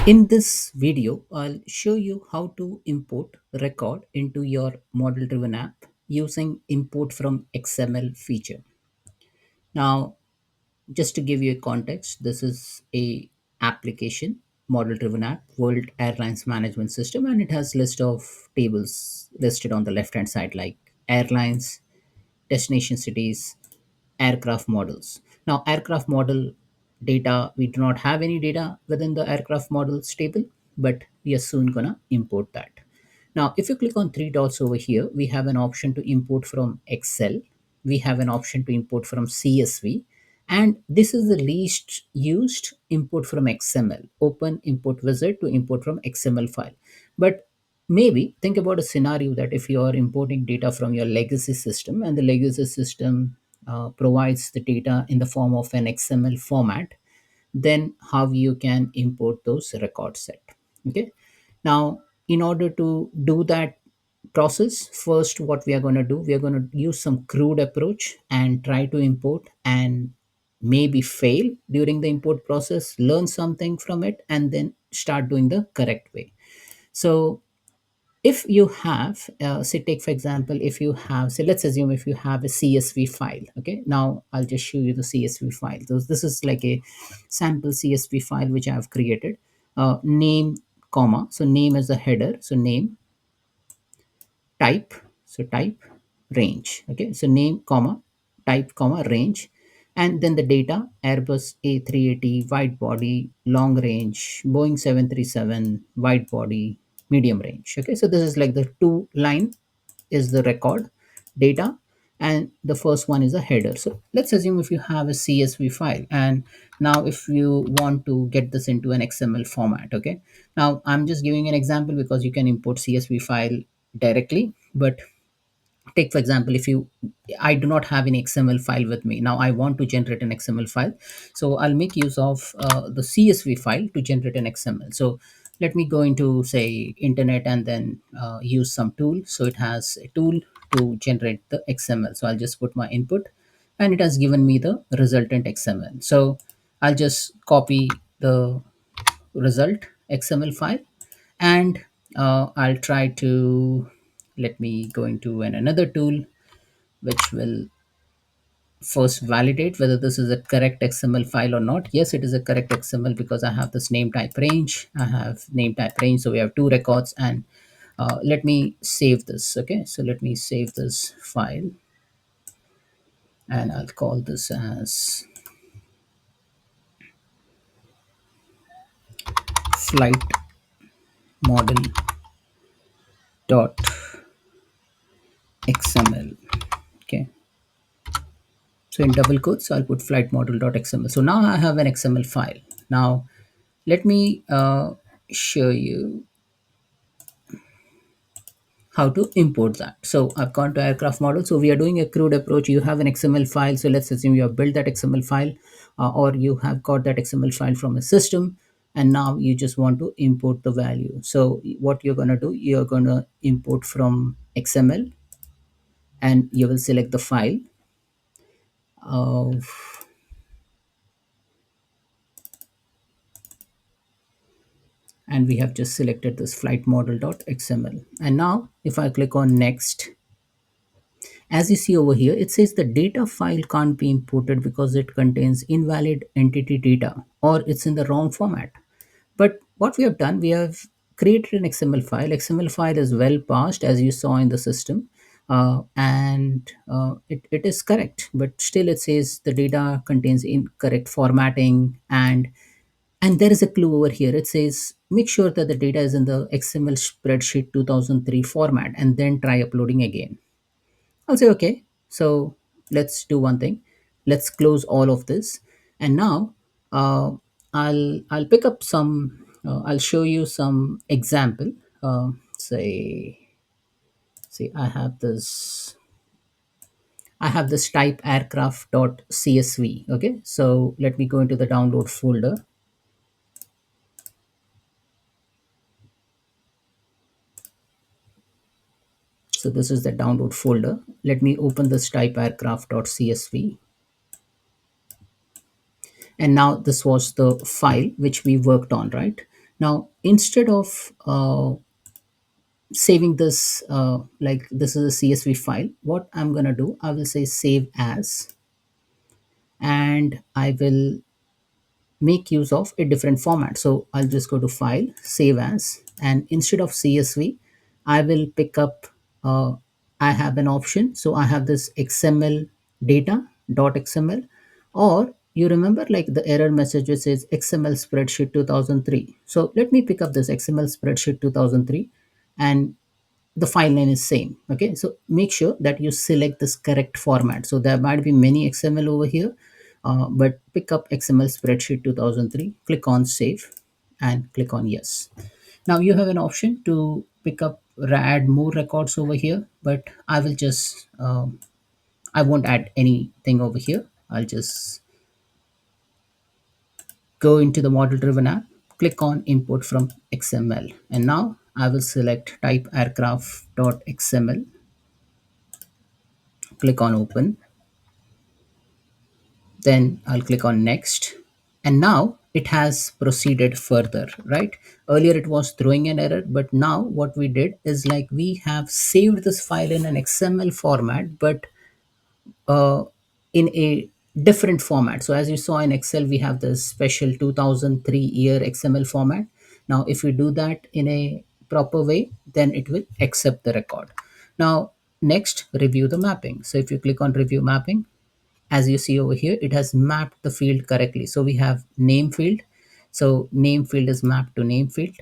In this video, I'll show you how to import record into your model driven app using import from XML feature. Now, just to give you a context, this is a application model driven app, World Airlines Management System, and it has list of tables listed on the left hand side like airlines, destination cities, aircraft models. Now, aircraft model data, we do not have any data within the aircraft models table, but we are soon gonna import that. Now, if you click on three dots over here, we have an option to import from Excel. We have an option to import from CSV. And this is the least used import from XML. Open import wizard to import from XML file. But maybe think about a scenario that if you are importing data from your legacy system and the legacy system provides the data in the form of an XML format, then how you can import those record set. Okay. Now, in order to do that process, first what we are going to do, we are going to use some crude approach and try to import and maybe fail during the import process, learn something from it, and then start doing the correct way. So if you have say take for example, if you have, say let's assume if you have a CSV file. Okay, now I'll just show you the CSV file. So this is like a sample CSV file which I have created. Name comma, so name is the header, so name, type, so type, range. Okay, so name comma, type comma, range, and then the data: Airbus A380 wide body, long range, Boeing 737 wide body, medium range. Okay, so this is like the two line is the record data, and the first one is a header. So let's assume if you have a CSV file, and now if you want to get this into an XML format. Okay, now I'm just giving an example because you can import CSV file directly, but take for example, if you, I do not have any XML file with me, now I want to generate an XML file, so I'll make use of the CSV file to generate an XML. So let me go into say internet and then use some tool. So it has a tool to generate the XML, so I'll just put my input and it has given me the resultant XML. So I'll just copy the result XML file, and I'll try to, let me go into another tool which will first validate whether this is a correct XML file or not. Yes, it is a correct XML because I have this name type range. I have name type range, so we have two records. And let me save this. Okay, so let me save this file, and I'll call this as flight model dot XML. Okay, so in double quotes, I'll put flight model.xml. So now I have an XML file. Now let me show you how to import that. So I've gone to aircraft model. So we are doing a crude approach. You have an XML file. So let's assume you have built that XML file, or you have got that XML file from a system, and now you just want to import the value. So what you're going to do, you're going to import from XML, and you will select the file. Uh, and we have just selected this flight model.xml. And now if I click on next, as you see over here, it says the data file can't be imported because it contains invalid entity data or it's in the wrong format. But what we have done, we have created an XML file. XML file is well parsed as you saw in the system, and it is correct, but still it says the data contains incorrect formatting, and there is a clue over here. It says make sure that the data is in the XML spreadsheet 2003 format and then try uploading again. I'll say okay. So let's do one thing. Let's close all of this, and now uh, I'll pick up some. I'll show you some example. Say, see, I have this type aircraft.csv. Okay, so let me go into the download folder. So this is the download folder. Let me open this type aircraft.csv. And now this was the file which we worked on, right? Now, instead of saving this, like this is a CSV file, what I'm going to do, I will say save as, and I will make use of a different format. So I'll just go to file, save as, and instead of CSV, I will pick up, I have an option. So I have this XML data dot XML, or you remember like the error message which says XML spreadsheet 2003. So let me pick up this XML spreadsheet 2003, and the file name is same. Okay, so make sure that you select this correct format. So there might be many XML over here, but pick up XML spreadsheet 2003, click on save, and click on yes. Now you have an option to pick up, add more records over here, but I will just I won't add anything over here. I'll just go into the model driven app, click on import from XML, and now I will select type aircraft.xml, click on open, then I'll click on next, and now it has proceeded further, right? Earlier it was throwing an error, but now what we did is like we have saved this file in an XML format, but uh, in a different format. So as you saw in Excel, we have this special 2003 year XML format. Now, if we do that in a proper way, then it will accept the record. Now, next, review the mapping. So if you click on review mapping, as you see over here, it has mapped the field correctly. So we have name field. So name field is mapped to name field,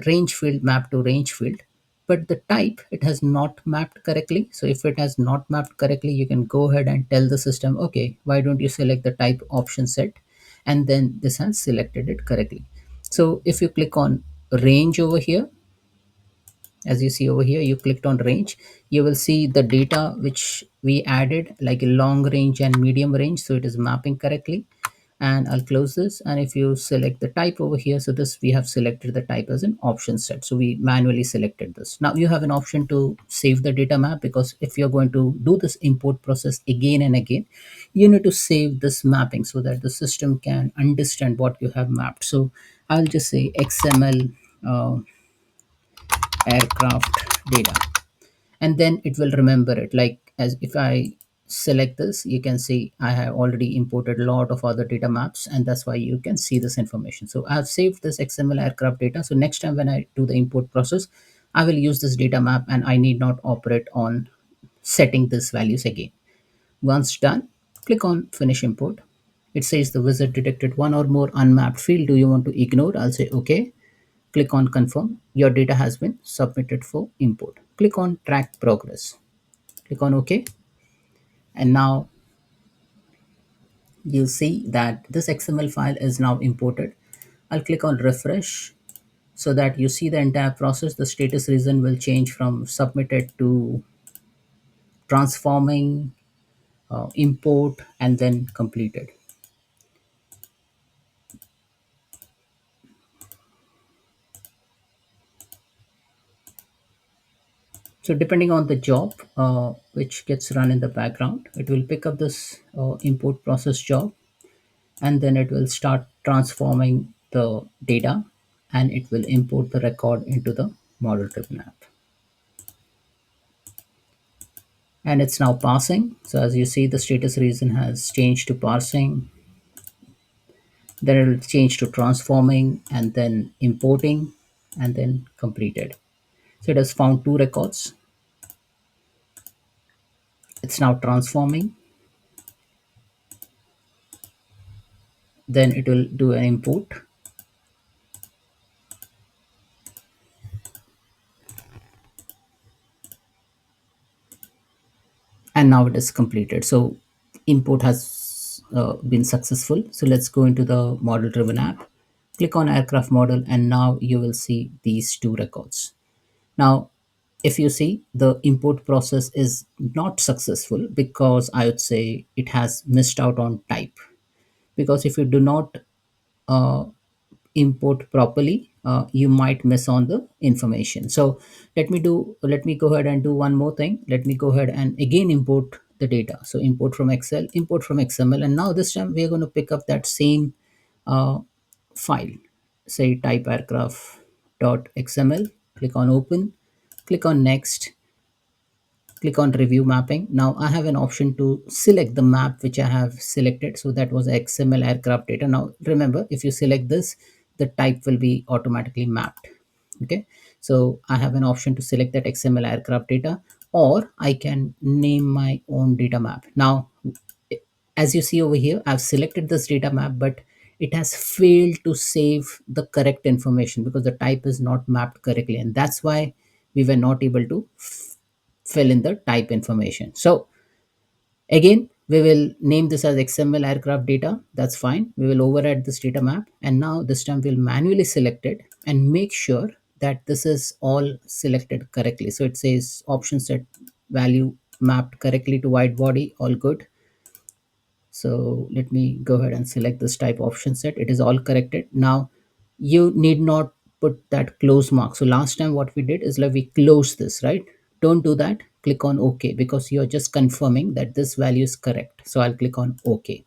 range field mapped to range field, but the type it has not mapped correctly. So if it has not mapped correctly, you can go ahead and tell the system, okay, why don't you select the type option set, and then this has selected it correctly. So if you click on range over here, as you see over here, you clicked on range, you will see the data which we added, like a long range and medium range, so it is mapping correctly. And I'll close this, and if you select the type over here, so this we have selected the type as an option set, so we manually selected this. Now you have an option to save the data map, because if you're going to do this import process again and again, you need to save this mapping so that the system can understand what you have mapped. So I'll just say XML aircraft data, and then it will remember it. Like, as if I select this, you can see I have already imported a lot of other data maps, and that's why you can see this information. So I've saved this XML aircraft data, so next time when I do the import process, I will use this data map, and I need not operate on setting these values again. Once done, click on finish import. It says the wizard detected one or more unmapped field, do you want to ignore? I'll say okay. Click on confirm. Your data has been submitted for import. Click on track progress. Click on OK. And now you'll see that this XML file is now imported. I'll click on refresh so that you see the entire process. The status region will change from submitted to transforming, import, and then completed. So depending on the job which gets run in the background, it will pick up this import process job, and then it will start transforming the data, and it will import the record into the model driven app. And it's now parsing. So as you see, the status region has changed to parsing, then it will change to transforming, and then importing, and then completed. So it has found two records. It's now transforming, then it will do an import, and now it is completed. So import has been successful. So let's go into the model driven app, click on aircraft model, and now you will see these two records. Now if you see, the import process is not successful, because I would say it has missed out on type. Because if you do not uh, import properly, you might miss on the information. So let me go ahead and do one more thing. Let me go ahead and again import the data. So import from Excel, import from XML, and now this time we are going to pick up that same uh, file. say type aircraft dot xml, click on open, click on next, click on review mapping. Now I have an option to select the map which I have selected. So that was XML aircraft data. Now remember, if you select this, the type will be automatically mapped. Okay. So I have an option to select that XML aircraft data, or I can name my own data map. Now, as you see over here, I've selected this data map, but it has failed to save the correct information because the type is not mapped correctly. And that's why we were not able to fill in the type information. So again, we will name this as XML aircraft data. That's fine. We will override this data map. And now this time we'll manually select it and make sure that this is all selected correctly. So it says option set value mapped correctly to white body, all good. So let me go ahead and select this type option set. It is all corrected. Now you need not put that close mark. So last time what we did is like we close this, right? Don't do that. Click on OK because you're just confirming that this value is correct. So I'll click on OK.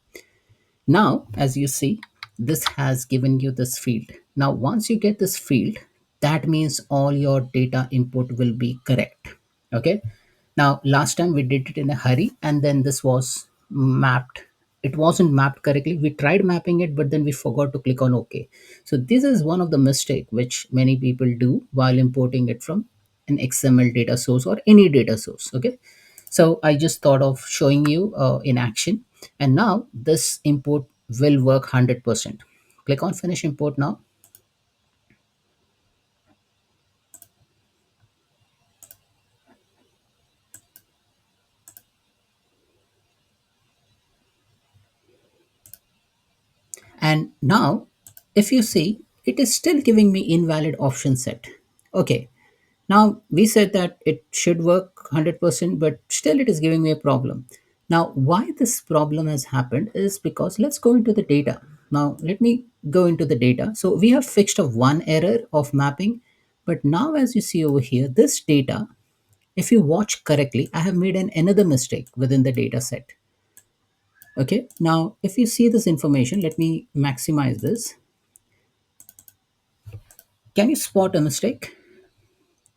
Now, as you see, this has given you this field. Now, once you get this field, that means all your data input will be correct. Okay. Now, last time we did it in a hurry and then this was mapped. It wasn't mapped correctly. We tried mapping it, but then we forgot to click on OK. So this is one of the mistake which many people do while importing it from an XML data source or any data source. Okay. So I just thought of showing you in action. And now this import will work 100%. Click on finish import now. And now if you see, it is still giving me invalid option set. Okay. Now we said that it should work 100%, but still it is giving me a problem. Now why this problem has happened is because let's go into the data. Now let me go into the data. So we have fixed a one error of mapping, but now as you see over here, this data, if you watch correctly, I have made another mistake within the data set. Okay, now if you see this information, let me maximize this. Can you spot a mistake?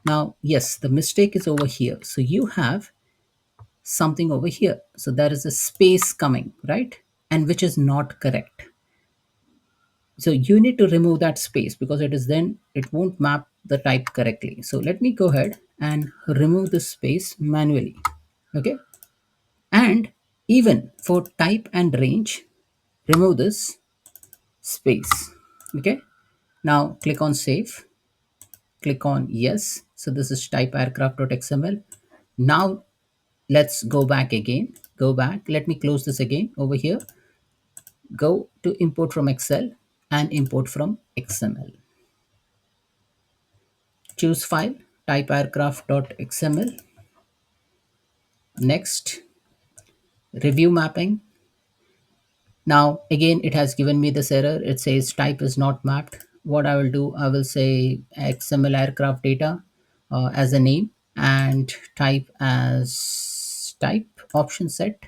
Now, yes, the mistake is over here. So you have something over here. So there is a space coming, right? And which is not correct. So you need to remove that space because it is then it won't map the type correctly. So let me go ahead and remove this space manually. Okay. And even for type and range, remove this space. Okay. Now click on save, click on yes. So this is type aircraft.xml. Now let's go back again. Go back. Let me close this again over here. Go to import from Excel and import from XML. Choose file, type aircraft.xml. Next, review mapping. Now again it has given me this error. It says type is not mapped. What I will do, I will say XML aircraft data as a name and type as type option set,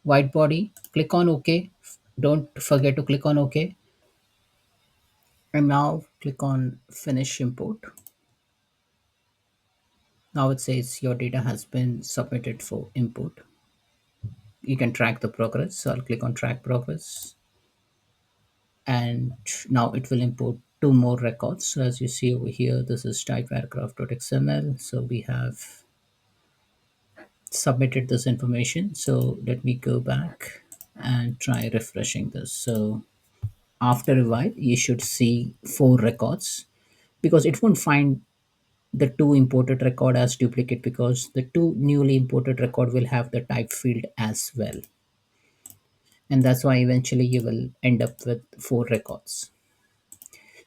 white body. Click on OK. Don't forget to click on OK. And now click on finish import. Now it says your data has been submitted for import. You can track the progress. So I'll click on track progress. And now it will import two more records. So as you see over here, this is type aircraft.xml. So we have submitted this information. So let me go back and try refreshing this. So after a while, you should see four records because it won't find the two imported record as duplicate because the two newly imported record will have the type field as well. And that's why eventually you will end up with four records.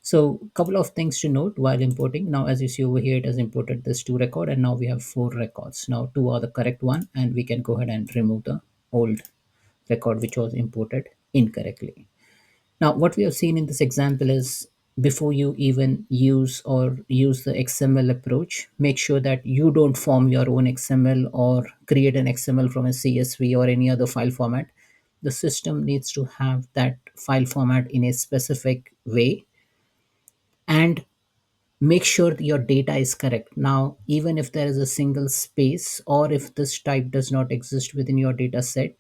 So couple of things to note while importing. Now as you see over here, it has imported this two record and now we have four records. Now two are the correct one and we can go ahead and remove the old record which was imported incorrectly. Now what we have seen in this example is before you even use the XML approach, make sure that you don't form your own XML or create an XML from a CSV or any other file format. The system needs to have that file format in a specific way, and make sure that your data is correct. Now, even if there is a single space or if this type does not exist within your data set,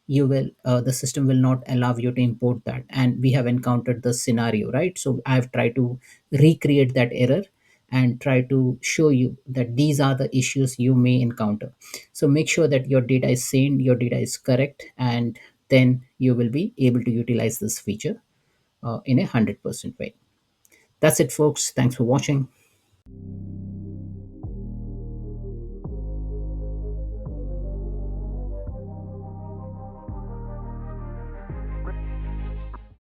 you will the system will not allow you to import that. And we have encountered this scenario, right? So I've tried to recreate that error and try to show you that these are the issues you may encounter. So make sure that your data is sane, your data is correct, and then you will be able to utilize this feature in a 100% way. That's it, folks. Thanks for watching.